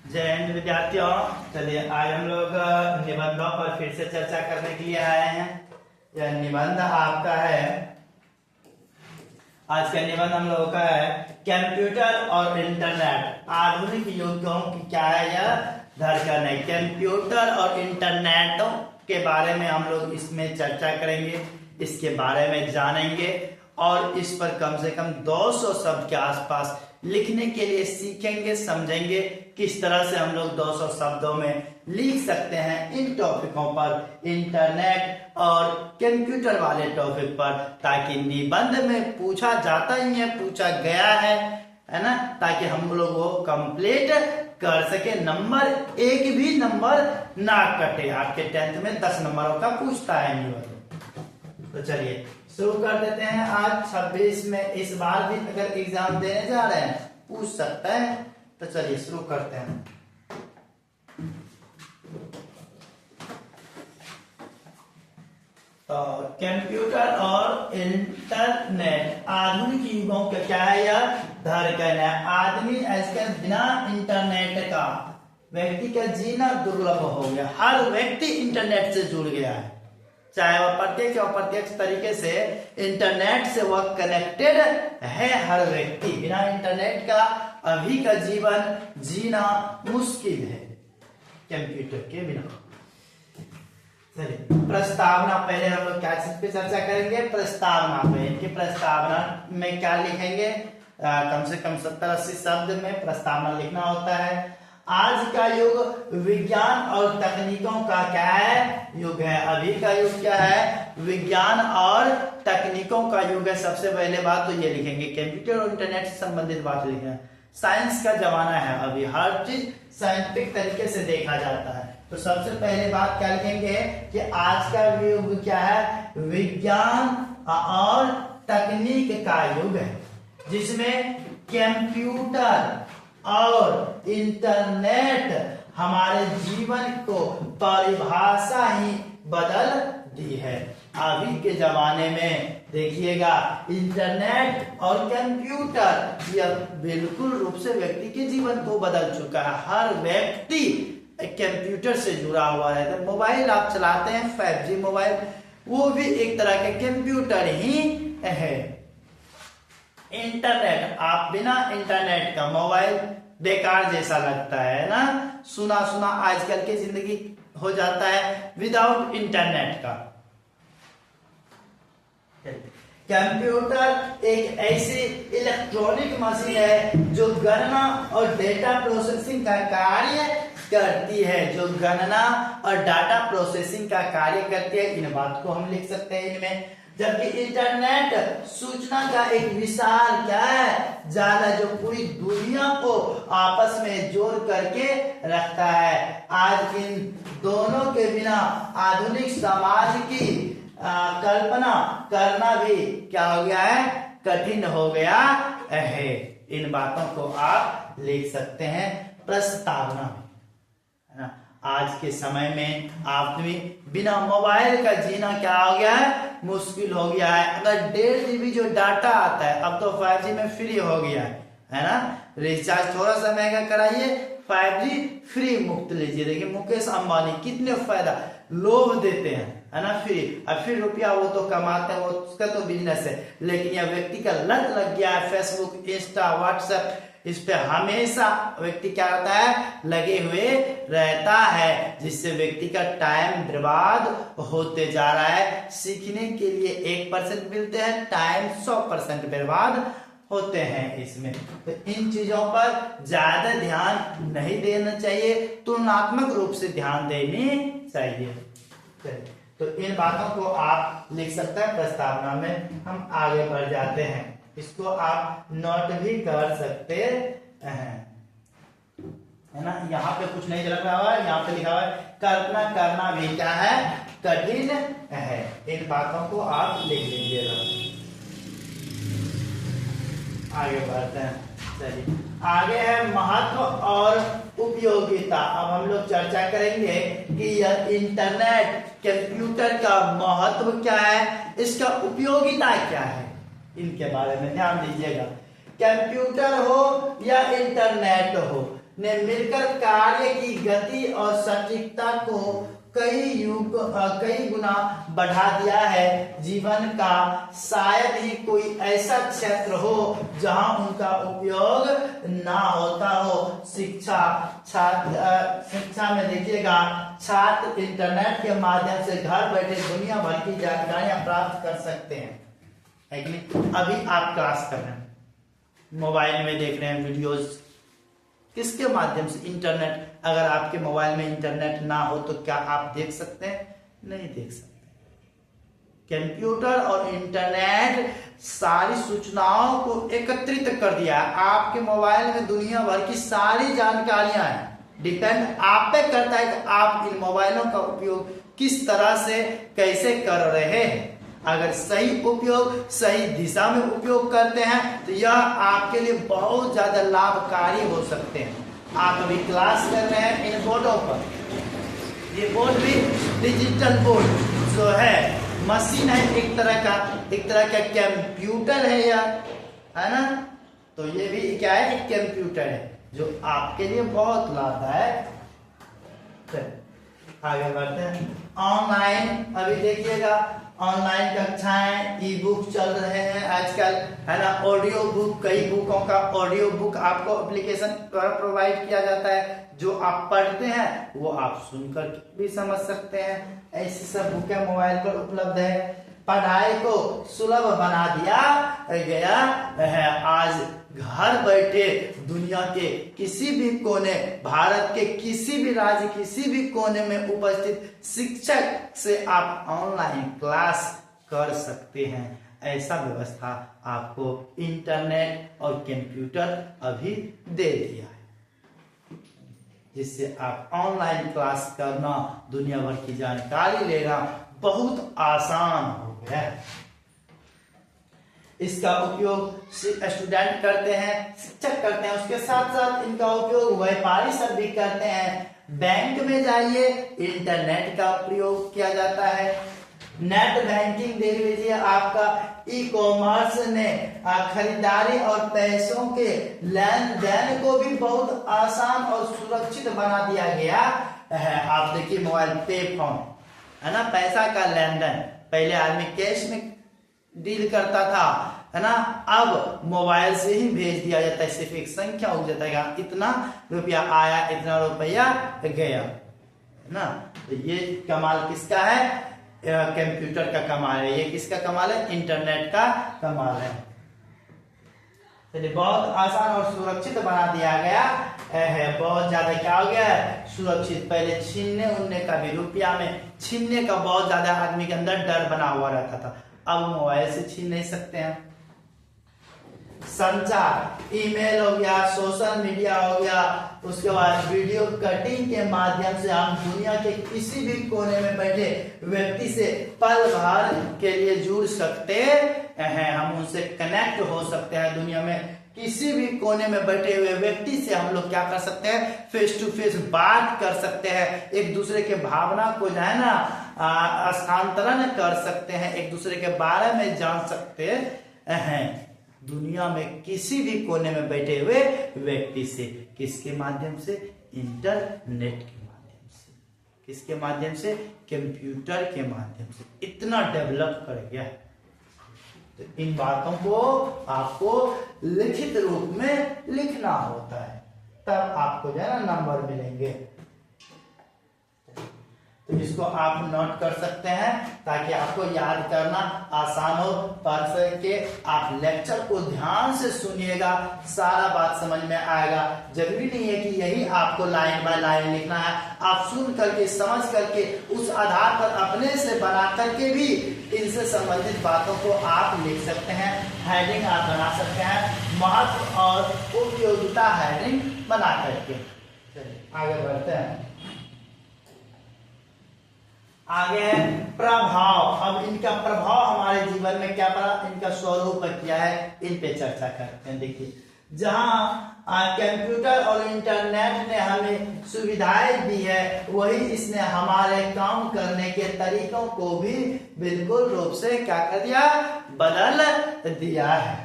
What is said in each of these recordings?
जय हिंद विद्यार्थियों। चलिए आज हम लोग निबंधों पर फिर से चर्चा करने के लिए आए हैं। यह निबंध आपका है, आज का निबंध हम लोगों का है कंप्यूटर और इंटरनेट आधुनिक युगों की क्या है यह धड़कन है। कंप्यूटर और इंटरनेट के बारे में हम लोग इसमें चर्चा करेंगे, इसके बारे में जानेंगे और इस पर कम से कम 200 शब्द के आसपास लिखने के लिए सीखेंगे, समझेंगे किस तरह से हम लोग 200 शब्दों में लिख सकते हैं इन टॉपिकों पर, इंटरनेट और कंप्यूटर वाले टॉपिक पर, ताकि निबंध में पूछा जाता ही है, पूछा गया है ना, ताकि हम लोग वो कंप्लीट कर सके। नंबर एक भी नंबर ना कटे। आपके 10th में 10 नंबरों का पूछता है निबंध। तो चलिए शुरू कर देते हैं। आज 26 में इस बार भी अगर एग्जाम देने जा रहे हैं पूछ सकता है, तो चलिए शुरू करते हैं। तो कंप्यूटर और इंटरनेट आधुनिक युगों का क्या है यह धड़कन है। आदमी आजकल बिना इंटरनेट का व्यक्ति का जीना दुर्लभ हो गया। हर व्यक्ति इंटरनेट से जुड़ गया है, चाहे वह प्रत्यक्ष या अप्रत्यक्ष तरीके से इंटरनेट से वह कनेक्टेड है। हर व्यक्ति बिना इंटरनेट का अभी का जीवन जीना मुश्किल है कंप्यूटर के बिना। चलिए प्रस्तावना, पहले हम लोग क्या चीज पे चर्चा करेंगे, प्रस्तावना पे। इनकी प्रस्तावना में क्या लिखेंगे, कम से कम 70-80 शब्द में प्रस्तावना लिखना होता है। आज का युग विज्ञान और तकनीकों का क्या है युग है। अभी का युग क्या है, विज्ञान और तकनीकों का युग है। सबसे पहले बात तो ये लिखेंगे, कंप्यूटर और इंटरनेट से संबंधित बात लिखेंगे। साइंस का जमाना है, अभी हर चीज साइंटिफिक तरीके से देखा जाता है। तो सबसे पहले बात क्या लिखेंगे कि आज का युग क्या है, विज्ञान और तकनीक का युग है, जिसमें कंप्यूटर और इंटरनेट हमारे जीवन को परिभाषा ही बदल दी है। अभी के जमाने में देखिएगा इंटरनेट और कंप्यूटर यह बिल्कुल रूप से व्यक्ति के जीवन को बदल चुका है। हर व्यक्ति कंप्यूटर से जुड़ा हुआ है। तो मोबाइल आप चलाते हैं 5G मोबाइल, वो भी एक तरह के कंप्यूटर ही है। इंटरनेट, आप बिना इंटरनेट का मोबाइल बेकार जैसा लगता है ना, सुना सुना आजकल की जिंदगी हो जाता है विदाउट इंटरनेट का। कंप्यूटर एक ऐसी इलेक्ट्रॉनिक मशीन है जो गणना और डेटा प्रोसेसिंग का कार्य करती है, जो गणना और डाटा प्रोसेसिंग का कार्य करती है। इन बात को हम लिख सकते हैं इनमें। जबकि इंटरनेट सूचना का एक विशाल क्या है जाल है, जो पूरी दुनिया को आपस में जोड़ करके रखता है। आज इन दोनों के बिना आधुनिक समाज की कल्पना करना भी क्या हो गया है, कठिन हो गया है। इन बातों को आप लिख सकते हैं प्रस्तावना में, है ना। आज के समय में आदमी बिना मोबाइल का जीना क्या हो गया है, मुश्किल हो गया है। अगर 1.5 GB जो डाटा आता है, अब तो 5G में फ्री हो गया है ना। रिचार्ज थोड़ा सा महंगा कराइए, 5G फ्री मुफ्त लीजिए। देखिए मुकेश अंबानी कितने फायदा लोभ देते हैं, है ना, फ्री। अब फिर रुपया वो तो कमाते हैं, वो उसका तो बिजनेस है, लेकिन यह व्यक्ति का लत लग गया है। फेसबुक, इंस्टा, व्हाट्सएप, इस पे हमेशा व्यक्ति क्या रहता है, लगे हुए रहता है, जिससे व्यक्ति का टाइम बर्बाद होते जा रहा है। सीखने के लिए 1% मिलते हैं, टाइम 100% बर्बाद होते हैं इसमें। तो इन चीजों पर ज्यादा ध्यान नहीं देना चाहिए, तुलनात्मक रूप से ध्यान देनी चाहिए। तो इन बातों को आप लिख सकते हैं प्रस्तावना में। हम आगे बढ़ जाते हैं, इसको आप नोट भी कर सकते हैं, है ना। यहाँ पे कुछ नहीं लिखा हुआ है, यहाँ पे लिखा हुआ है कल्पना करना भी क्या है, कठिन है। इन बातों को आप लिख लीजिएगा। आगे बढ़ते हैं। चलिए आगे है महत्व और उपयोगिता। अब हम लोग चर्चा करेंगे कि यह इंटरनेट कंप्यूटर का महत्व क्या है, इसका उपयोगिता क्या है, इनके बारे में ध्यान दीजिएगा। कंप्यूटर हो या इंटरनेट हो, ने मिलकर कार्य की गति और सटीकता को कई गुना बढ़ा दिया है। जीवन का शायद ही कोई ऐसा क्षेत्र हो जहां उनका उपयोग ना होता हो। शिक्षा में देखिएगा, छात्र इंटरनेट के माध्यम से घर बैठे दुनिया भर की जानकारियां प्राप्त कर सकते हैं, है कि नहीं? अभी आप क्लास कर रहे हैं, मोबाइल में देख रहे हैं वीडियोस, किसके माध्यम से? इंटरनेट। अगर आपके मोबाइल में इंटरनेट ना हो तो क्या आप देख सकते हैं? नहीं देख सकते। कंप्यूटर और इंटरनेट सारी सूचनाओं को एकत्रित कर दिया है। आपके मोबाइल में दुनिया भर की सारी जानकारियां हैं। डिपेंड आप पे करता है कि आप इन मोबाइलों का उपयोग किस तरह से कैसे कर रहे हैं। अगर सही उपयोग, सही दिशा में उपयोग करते हैं तो यह आपके लिए बहुत ज्यादा लाभकारी हो सकते हैं। आप अभी क्लास कर रहे हैं इन बोर्डों पर, ये बोर्ड भी डिजिटल बोर्ड जो है, मशीन है, एक तरह का कंप्यूटर है यह, है ना? तो ये भी क्या है? एक कंप्यूटर है जो आपके लिए बहुत लाभदायक। आगे बढ़ते हैं। ऑनलाइन अभी देखिएगा, ऑनलाइन कक्षाएं, ई बुक चल रहे हैं आजकल, है ना? ऑडियो बुक, कई बुकों का ऑडियो बुक आपको एप्लीकेशन पर प्रोवाइड किया जाता है। जो आप पढ़ते हैं वो आप सुनकर भी समझ सकते हैं। ऐसी सब बुकें मोबाइल पर उपलब्ध है। पढ़ाई को सुलभ बना दिया गया है। आज घर बैठे दुनिया के किसी भी कोने, भारत के किसी भी राज्य, किसी भी कोने में उपस्थित शिक्षक से आप ऑनलाइन क्लास कर सकते हैं। ऐसा व्यवस्था आपको इंटरनेट और कंप्यूटर अभी दे दिया है, जिससे आप ऑनलाइन क्लास करना, दुनिया भर की जानकारी लेना बहुत आसान हो गया है। इसका उपयोग स्टूडेंट करते हैं, शिक्षक करते हैं, उसके साथ साथ इनका उपयोग व्यापारी सब भी करते हैं। बैंक में जाइए, इंटरनेट का प्रयोग किया जाता है। नेट बैंकिंग देख लीजिए, आपका ई कॉमर्स ने खरीदारी और पैसों के लेन देन को भी बहुत आसान और सुरक्षित बना दिया गया है। आप देखिए मोबाइल पे फोन, है ना? पैसा का लेन देन, पहले आदमी कैश में डील करता था, है ना? अब मोबाइल से ही भेज दिया जाता है, सिर्फ एक संख्या उग जाता है, इतना रुपया आया, इतना रुपया गया, है ना? तो ये कमाल किसका है? कंप्यूटर का कमाल है। ये किसका कमाल है? इंटरनेट का कमाल है। चलिए, बहुत आसान और सुरक्षित बना दिया गया है। बहुत ज्यादा क्या हो गया है? सुरक्षित। पहले छीनने उनने का भी, रुपया में छीनने का बहुत ज्यादा आदमी के अंदर डर बना हुआ रहता था, अब मोबाइल से छीन नहीं सकते हैं। संचार, ईमेल हो गया, सोशल मीडिया हो गया, उसके बाद वीडियो कटिंग के माध्यम से हम दुनिया के किसी भी कोने में बैठे व्यक्ति से पल भर के लिए जुड़ सकते हैं। हम उनसे कनेक्ट हो सकते हैं। दुनिया में किसी भी कोने में बैठे हुए व्यक्ति से हम लोग क्या कर सकते हैं? फेस टू फेस बात कर सकते हैं। एक दूसरे के भावना को जो है ना स्थानांतरण कर सकते हैं, एक दूसरे के बारे में जान सकते हैं। दुनिया में किसी भी कोने में बैठे हुए व्यक्ति से, किसके माध्यम से? इंटरनेट के माध्यम से। किसके माध्यम से? कंप्यूटर के माध्यम से। इतना डेवलप कर गया। तो इन बातों को आपको लिखित रूप में लिखना होता है, तब आपको जो है ना नंबर मिलेंगे। तो इसको आप नोट कर सकते हैं ताकि आपको याद करना आसान हो। परसों के आप लेक्चर को ध्यान से सुनिएगा, सारा बात समझ में आएगा। जरूरी नहीं है कि यही आपको लाइन बाय लाइन लिखना है, आप सुन करके, समझ करके, उस आधार पर अपने से बना करके भी इनसे संबंधित बातों को आप लिख सकते हैं। हेडिंग आप बना सकते हैं, महत्व और उपयोगिता हेडिंग बना करके। चलिए आगे बढ़ते हैं। आगे है प्रभाव। अब इनका प्रभाव हमारे जीवन में क्या पड़ा, इनका स्वरूप क्या है, इन पे चर्चा करते हैं। देखिए, जहां कंप्यूटर और इंटरनेट ने हमें सुविधाएं दी है, वही इसने हमारे काम करने के तरीकों को भी बिल्कुल रूप से क्या कर दिया, बदल दिया है।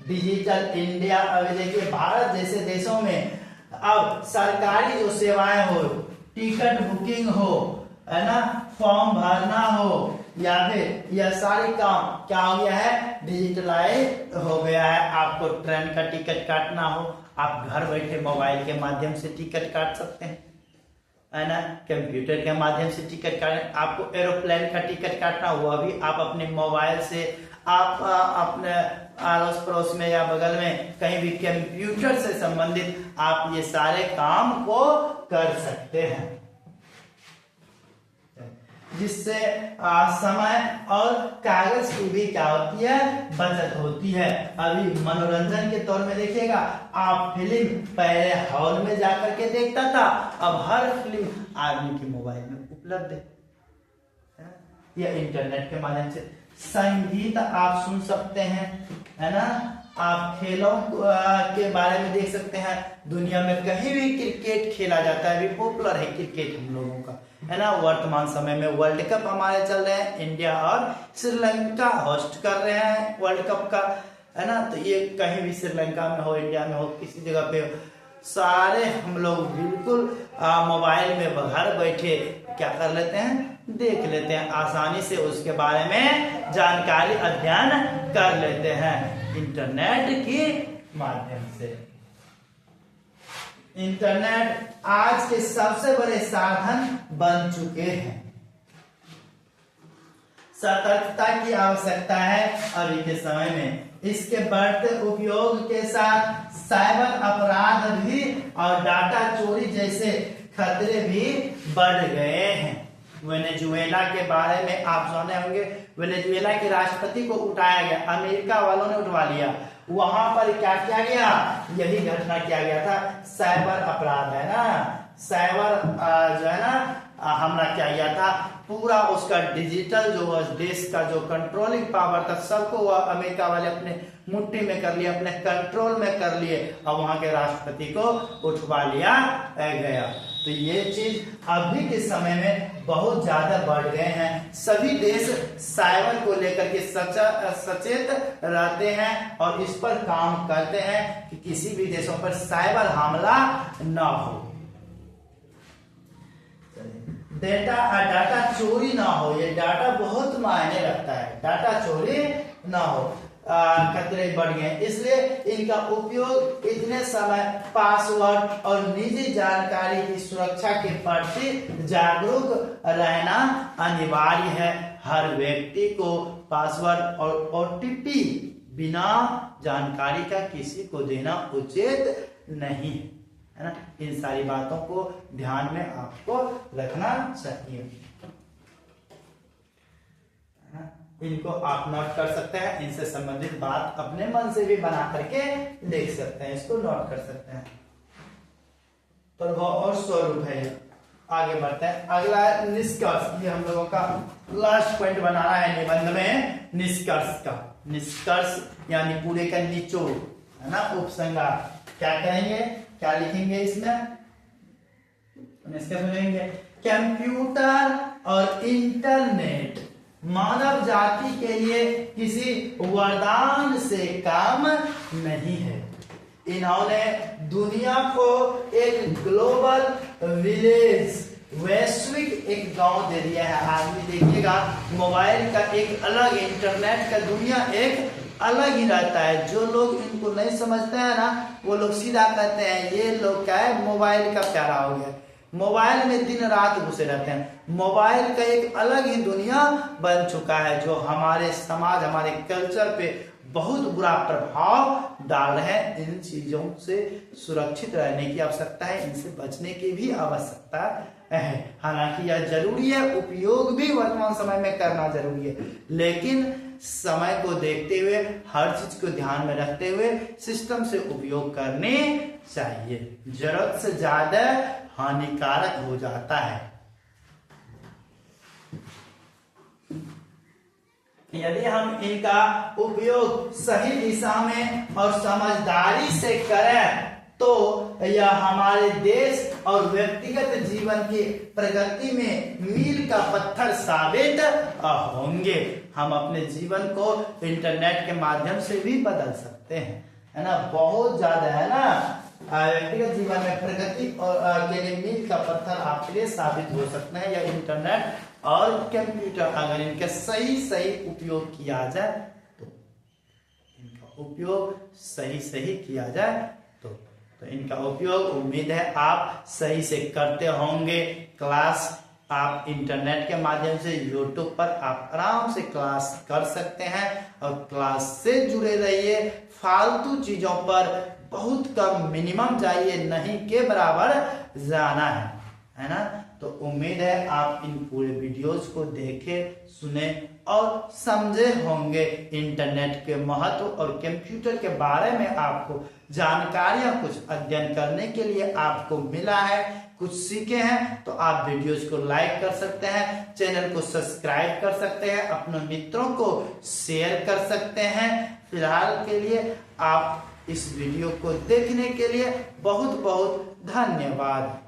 डिजिटल इंडिया, अभी देखिए भारत जैसे देशों में अब सरकारी जो सेवाएं हो, टिकट बुकिंग हो, है ना, फॉर्म भरना हो, या फिर यह सारे काम क्या हो गया है, डिजिटलाइज हो गया है। आपको ट्रेन का टिकट काटना हो, आप घर बैठे मोबाइल के माध्यम से टिकट काट सकते हैं, है ना, कंप्यूटर के माध्यम से टिकट काट। आपको एरोप्लेन का टिकट काटना हुआ भी आप अपने मोबाइल से, आप अपने अड़ोस पड़ोस में या बगल में कहीं भी कंप्यूटर से संबंधित आप ये सारे काम को कर सकते हैं, जिससे समय और कागज की भी क्या होती है, बचत होती है। अभी मनोरंजन के तौर में देखिएगा, आप फिल्म पहले हॉल में जाकर के देखता था, अब हर फिल्म आदमी के मोबाइल में उपलब्ध है या इंटरनेट के माध्यम से। संगीत आप सुन सकते हैं, है ना, आप खेलों के बारे में देख सकते हैं। दुनिया में कहीं भी क्रिकेट खेला जाता है, अभी पॉपुलर है क्रिकेट हम लोगों का, है ना। वर्तमान समय में वर्ल्ड कप हमारे चल रहे हैं, इंडिया और श्रीलंका होस्ट कर रहे हैं वर्ल्ड कप का, है ना। तो ये कहीं भी श्रीलंका में हो, इंडिया में हो, किसी जगह पे हो, सारे हम लोग बिल्कुल मोबाइल में घर बैठे क्या कर लेते हैं, देख लेते हैं, आसानी से उसके बारे में जानकारी अध्ययन कर लेते हैं इंटरनेट के माध्यम से। इंटरनेट आज के सबसे बड़े साधन बन चुके हैं। सतर्कता की आवश्यकता है अभी के समय में। इसके बढ़ते उपयोग के साथ साइबर अपराध भी और डाटा चोरी जैसे खतरे भी बढ़ गए हैं। वेनेजुएला के बारे में आप जाने होंगे, वेनेजुएला के राष्ट्रपति को उठाया गया, अमेरिका वालों ने उठवा लिया। वहां पर क्या किया गया, यही घटना किया गया था, साइबर अपराध, है ना, साइबर जो है ना हमला किया गया था। पूरा उसका डिजिटल जो देश का जो कंट्रोलिंग पावर था, सबको वह अमेरिका वाले अपने मुट्ठी में कर लिए, अपने कंट्रोल में कर लिए, और वहां के राष्ट्रपति को उठवा लिया गया। तो ये चीज अभी के समय में बहुत ज्यादा बढ़ गए हैं। सभी देश साइबर को लेकर के सचेत रहते हैं और इस पर काम करते हैं कि किसी भी देशों पर साइबर हमला न हो, डाटा चोरी ना हो। ये डाटा बहुत मायने रखता है, डाटा चोरी ना हो, खतरे बढ़ गए, इसलिए इनका उपयोग इतने समय पासवर्ड और निजी जानकारी की सुरक्षा के प्रति जागरूक रहना अनिवार्य है। हर व्यक्ति को पासवर्ड और ओटीपी बिना जानकारी का किसी को देना उचित नहीं है ना। इन सारी बातों को ध्यान में आपको रखना चाहिए, इनको आप नोट कर सकते हैं। इनसे संबंधित बात अपने मन से भी बना करके लिख सकते हैं, इसको नोट कर सकते हैं। प्रभाव और स्वरूप है ये। आगे बढ़ते हैं, अगला है निष्कर्ष। ये हम लोगों का लास्ट पॉइंट बनाना है निबंध में, निष्कर्ष का। निष्कर्ष यानी पूरे का निचोड़, है ना, उपसंहार। क्या करेंगे, क्या लिखेंगे इसमें, निष्कर्ष लिखेंगे, कंप्यूटर और इंटरनेट मानव जाति के लिए किसी वरदान से काम नहीं है। इन्होंने दुनिया को एक ग्लोबल विलेज, वैश्विक एक गांव दे दिया है। आदमी देखिएगा, मोबाइल का एक अलग, इंटरनेट का दुनिया एक अलग ही रहता है। जो लोग इनको नहीं समझते हैं ना, वो लोग सीधा कहते हैं ये लोग क्या है, मोबाइल का प्यारा हो गया, मोबाइल में दिन रात घुसे रहते हैं। मोबाइल का एक अलग ही दुनिया बन चुका है, जो हमारे समाज, हमारे कल्चर पे बहुत बुरा प्रभाव डाल रहे हैं। इन चीजों से सुरक्षित रहने की आवश्यकता है, इनसे बचने की भी आवश्यकता है। हालांकि यह जरूरी है, उपयोग भी वर्तमान समय में करना जरूरी है, लेकिन समय को देखते हुए, हर चीज को ध्यान में रखते हुए सिस्टम से उपयोग करने चाहिए। जरूरत से ज्यादा हानिकारक हो जाता है। यदि हम इनका उपयोग सही दिशा में और समझदारी से करें तो यह हमारे देश और व्यक्तिगत जीवन की प्रगति में मील का पत्थर साबित होंगे। हम अपने जीवन को इंटरनेट के माध्यम से भी बदल सकते हैं, है ना। बहुत ज्यादा, है ना, व्यक्तिगत जीवन में प्रगति और के लिए मील का पत्थर आपके लिए साबित हो सकते हैं। या इंटरनेट और कंप्यूटर अगर इनका सही उपयोग किया जाए तो, इनका उपयोग सही किया जाए तो इनका उपयोग उम्मीद है आप सही से करते होंगे। क्लास आप इंटरनेट के माध्यम से यूट्यूब पर आप आराम से क्लास कर सकते हैं और क्लास से जुड़े रहिए। फालतू चीजों पर बहुत कम, मिनिमम जाइए, नहीं के बराबर जाना है ना। तो उम्मीद है आप इन पूरे वीडियोस को देखे, सुने और समझे होंगे। इंटरनेट के महत्व और कंप्यूटर के बारे में आपको जानकारियां कुछ अध्ययन करने के लिए आपको मिला है, कुछ सीखे हैं, तो आप वीडियोस को लाइक कर सकते हैं, चैनल को सब्सक्राइब कर सकते हैं, अपने मित्रों को शेयर कर सकते हैं। फिलहाल के लिए आप इस वीडियो को देखने के लिए बहुत बहुत धन्यवाद।